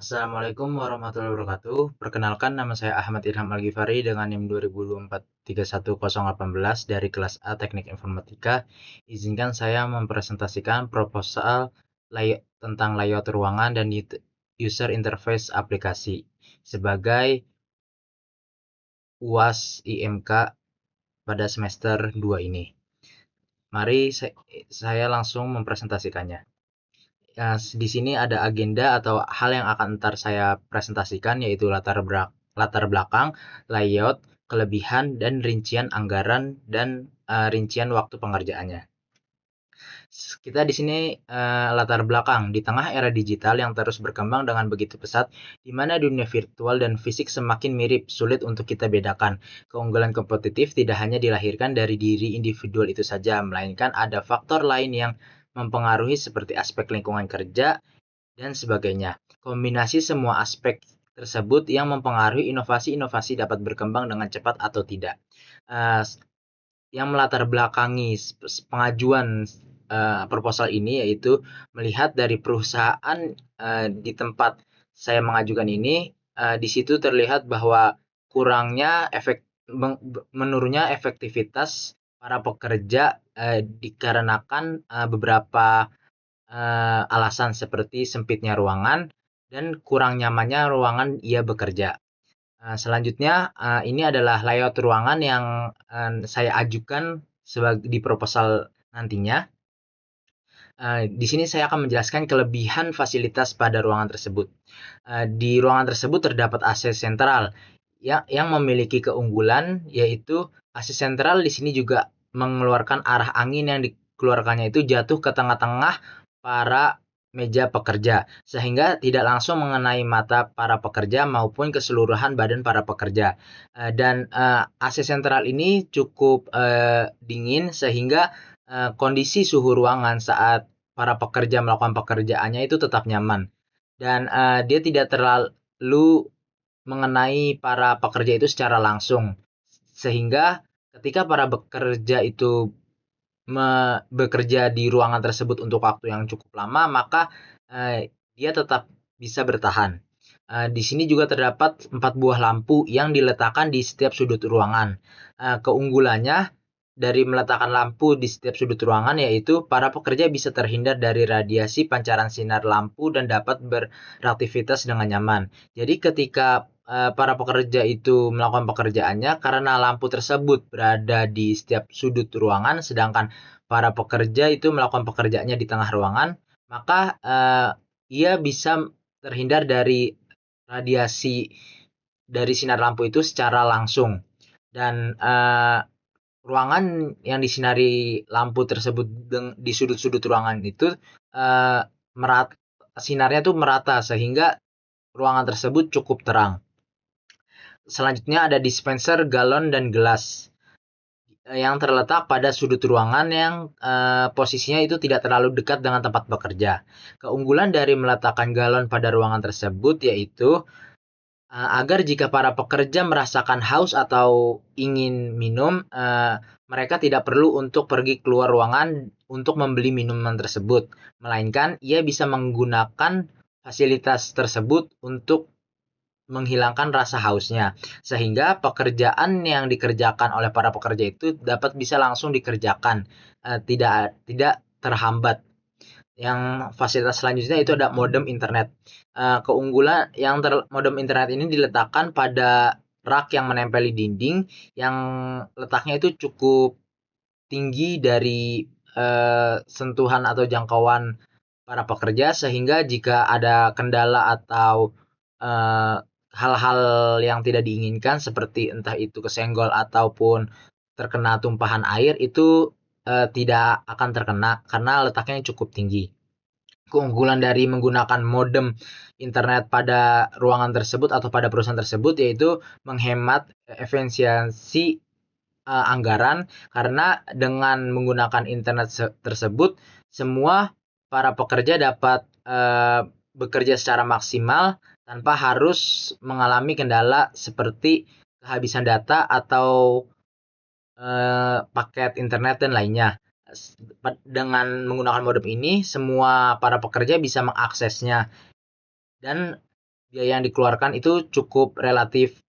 Assalamualaikum warahmatullahi wabarakatuh. Perkenalkan, nama saya Ahmad Ilham Al-Ghifari dengan NIM 2024-31018 dari kelas A Teknik Informatika. Izinkan saya mempresentasikan proposal tentang layout ruangan dan user interface aplikasi sebagai UAS IMK pada semester 2 ini. Mari saya langsung mempresentasikannya. Di sini ada agenda atau hal yang akan ntar saya presentasikan, yaitu latar belakang, layout, kelebihan, dan rincian anggaran dan rincian waktu pengerjaannya. Kita di sini latar belakang di tengah era digital yang terus berkembang dengan begitu pesat, di mana dunia virtual dan fisik semakin mirip, sulit untuk kita bedakan. Keunggulan kompetitif tidak hanya dilahirkan dari diri individual itu saja, melainkan ada faktor lain yang mempengaruhi seperti aspek lingkungan kerja dan sebagainya. Kombinasi semua aspek tersebut yang mempengaruhi inovasi-inovasi dapat berkembang dengan cepat atau tidak. Uh, yang melatar belakangi pengajuan proposal ini yaitu melihat dari perusahaan di tempat saya mengajukan ini, di situ terlihat bahwa menurunnya efektivitas para pekerja dikarenakan beberapa alasan seperti sempitnya ruangan dan kurang nyamannya ruangan ia bekerja. Selanjutnya, ini adalah layout ruangan yang saya ajukan di proposal nantinya. Di sini saya akan menjelaskan kelebihan fasilitas pada ruangan tersebut. Di ruangan tersebut terdapat AC sentral yang memiliki keunggulan, yaitu AC sentral di sini juga mengeluarkan arah angin yang dikeluarkannya itu jatuh ke tengah-tengah para meja pekerja, sehingga tidak langsung mengenai mata para pekerja maupun keseluruhan badan para pekerja. Dan AC sentral ini cukup dingin sehingga kondisi suhu ruangan saat para pekerja melakukan pekerjaannya itu tetap nyaman. Dan dia tidak terlalu mengenai para pekerja itu secara langsung. Sehingga ketika para pekerja itu bekerja di ruangan tersebut untuk waktu yang cukup lama, maka dia tetap bisa bertahan. Di sini juga terdapat 4 buah lampu yang diletakkan di setiap sudut ruangan. Keunggulannya dari meletakkan lampu di setiap sudut ruangan yaitu para pekerja bisa terhindar dari radiasi pancaran sinar lampu dan dapat beraktivitas dengan nyaman. Jadi ketika para pekerja itu melakukan pekerjaannya, karena lampu tersebut berada di setiap sudut ruangan, sedangkan para pekerja itu melakukan pekerjaannya di tengah ruangan, maka ia bisa terhindar dari radiasi dari sinar lampu itu secara langsung. Dan ruangan yang disinari lampu tersebut di sudut-sudut ruangan itu sinarnya tuh merata sehingga ruangan tersebut cukup terang. Selanjutnya ada dispenser galon dan gelas yang terletak pada sudut ruangan yang posisinya itu tidak terlalu dekat dengan tempat bekerja. Keunggulan dari meletakkan galon pada ruangan tersebut yaitu agar jika para pekerja merasakan haus atau ingin minum, mereka tidak perlu untuk pergi keluar ruangan untuk membeli minuman tersebut, melainkan ia bisa menggunakan fasilitas tersebut untuk menghilangkan rasa hausnya, sehingga pekerjaan yang dikerjakan oleh para pekerja itu dapat bisa langsung dikerjakan, tidak terhambat. Yang fasilitas selanjutnya itu ada modem internet. Keunggulan modem internet ini diletakkan pada rak yang menempeli dinding yang letaknya itu cukup tinggi dari sentuhan atau jangkauan para pekerja, sehingga jika ada kendala atau hal-hal yang tidak diinginkan seperti entah itu kesenggol ataupun terkena tumpahan air itu tidak akan terkena karena letaknya cukup tinggi. Keunggulan dari menggunakan modem internet pada ruangan tersebut atau pada perusahaan tersebut yaitu menghemat efisiensi anggaran, karena dengan menggunakan internet tersebut semua para pekerja dapat bekerja secara maksimal tanpa harus mengalami kendala seperti kehabisan data atau paket internet dan lainnya. Dengan menggunakan modem ini semua para pekerja bisa mengaksesnya, dan biaya yang dikeluarkan itu cukup relatif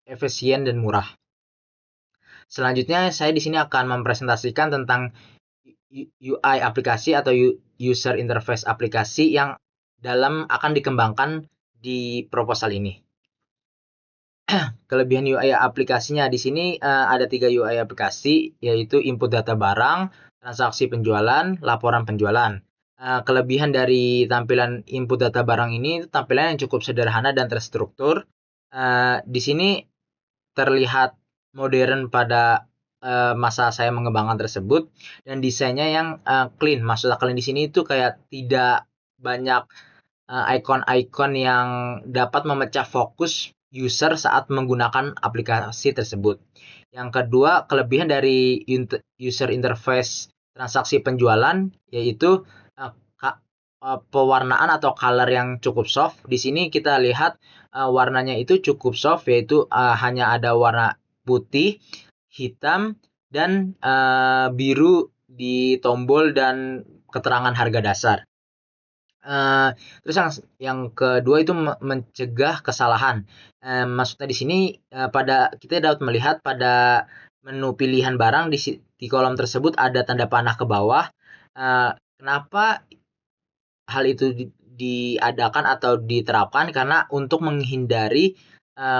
efisien dan murah. Selanjutnya saya di sini akan mempresentasikan tentang UI aplikasi atau user interface aplikasi yang akan dikembangkan di proposal ini. Kelebihan UI aplikasinya di sini ada 3 UI aplikasi, yaitu input data barang, transaksi penjualan, laporan penjualan. Kelebihan dari tampilan input data barang ini tampilan yang cukup sederhana dan terstruktur. Di sini terlihat modern pada masa saya mengembangkan tersebut, dan desainnya yang clean. Maksudnya clean di sini itu kayak tidak banyak icon-icon yang dapat memecah fokus user saat menggunakan aplikasi tersebut. Yang kedua, kelebihan dari user interface transaksi penjualan yaitu pewarnaan atau color yang cukup soft. Di sini kita lihat warnanya itu cukup soft, yaitu hanya ada warna putih, hitam, dan biru di tombol dan keterangan harga dasar. Terus yang kedua itu mencegah kesalahan. Maksudnya di sini kita dapat melihat pada menu pilihan barang di kolom tersebut ada tanda panah ke bawah. Kenapa hal itu diadakan atau diterapkan? Karena untuk menghindari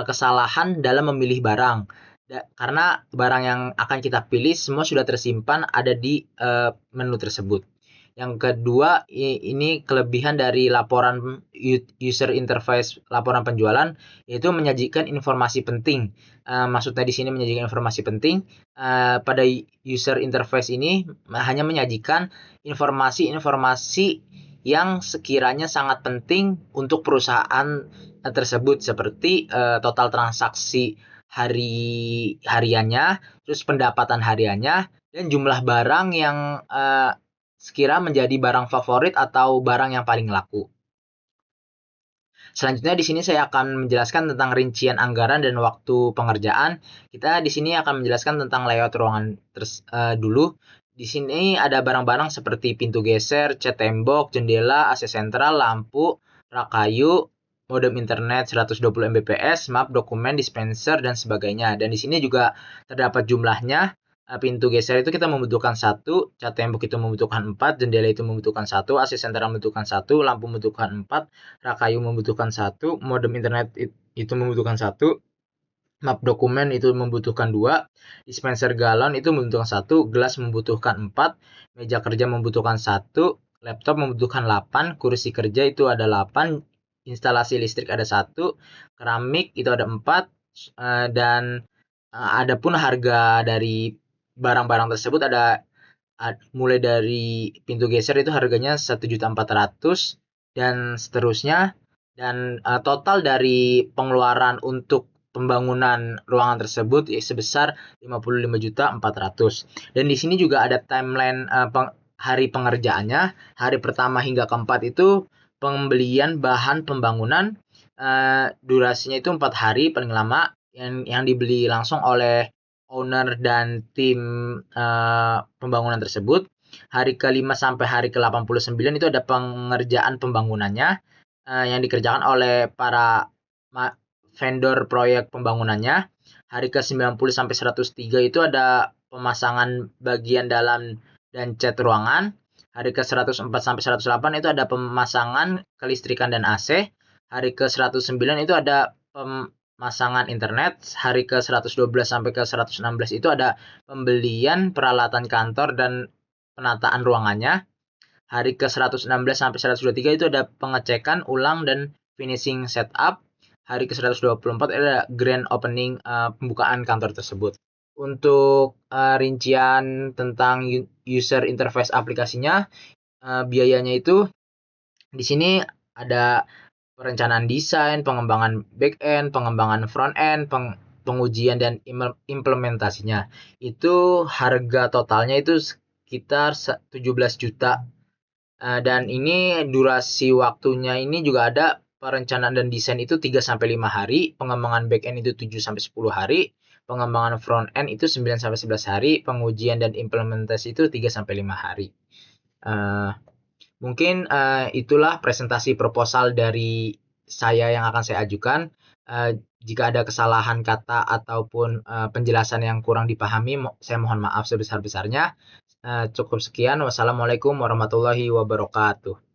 kesalahan dalam memilih barang. Karena barang yang akan kita pilih semua sudah tersimpan ada di menu tersebut. Yang kedua, ini kelebihan dari laporan user interface laporan penjualan, yaitu menyajikan informasi penting. Maksudnya di sini menyajikan informasi penting. Pada user interface ini hanya menyajikan informasi-informasi yang sekiranya sangat penting untuk perusahaan tersebut, seperti total transaksi hariannya, terus pendapatan hariannya, dan jumlah barang yang sekira menjadi barang favorit atau barang yang paling laku. Selanjutnya di sini saya akan menjelaskan tentang rincian anggaran dan waktu pengerjaan. Kita di sini akan menjelaskan tentang layout ruangan dulu. Di sini ada barang-barang seperti pintu geser, cat tembok, jendela, AC sentral, lampu, rak kayu, modem internet 120 Mbps, map, dokumen, dispenser, dan sebagainya. Dan di sini juga terdapat jumlahnya. Pintu geser itu kita membutuhkan 1, cat tembok itu membutuhkan 4, jendela itu membutuhkan 1, AC sentral membutuhkan 1, lampu membutuhkan 4, rak kayu membutuhkan 1, modem internet itu membutuhkan 1, map dokumen itu membutuhkan 2, dispenser galon itu membutuhkan 1, gelas membutuhkan 4, meja kerja membutuhkan 1, laptop membutuhkan 8, kursi kerja itu ada 8, instalasi listrik ada 1, keramik itu ada 4, dan adapun harga dari barang-barang tersebut ada mulai dari pintu geser itu harganya 1.400.000 dan seterusnya, dan total dari pengeluaran untuk pembangunan ruangan tersebut sebesar 55.400.000. Dan di sini juga ada timeline hari pengerjaannya. Hari pertama hingga keempat itu pembelian bahan pembangunan, durasinya itu 4 hari paling lama, yang dibeli langsung oleh owner dan tim pembangunan tersebut. Hari ke-5 sampai hari ke-89 itu ada pengerjaan pembangunannya yang dikerjakan oleh para vendor proyek pembangunannya. Hari ke-90 sampai 103 itu ada pemasangan bagian dalam dan cat ruangan. Hari ke-104 sampai 108 itu ada pemasangan kelistrikan dan AC. Hari ke-109 itu ada pemasangan internet. Hari ke-112 sampai ke-116 itu ada pembelian peralatan kantor dan penataan ruangannya. Hari ke-116 sampai 123 itu ada pengecekan ulang dan finishing setup. Hari ke-124 ada grand opening, pembukaan kantor tersebut. Untuk rincian tentang user interface aplikasinya, biayanya itu di sini ada perencanaan desain, pengembangan back-end, pengembangan front-end, pengujian dan implementasinya. Itu harga totalnya itu sekitar 17 juta. Dan ini durasi waktunya ini juga ada perencanaan dan desain itu 3-5 hari, pengembangan back-end itu 7-10 hari, pengembangan front-end itu 9-11 hari, pengujian dan implementasi itu 3-5 hari. Mungkin itulah presentasi proposal dari saya yang akan saya ajukan. Jika ada kesalahan kata ataupun penjelasan yang kurang dipahami, saya mohon maaf sebesar-besarnya. Cukup sekian. Wassalamualaikum warahmatullahi wabarakatuh.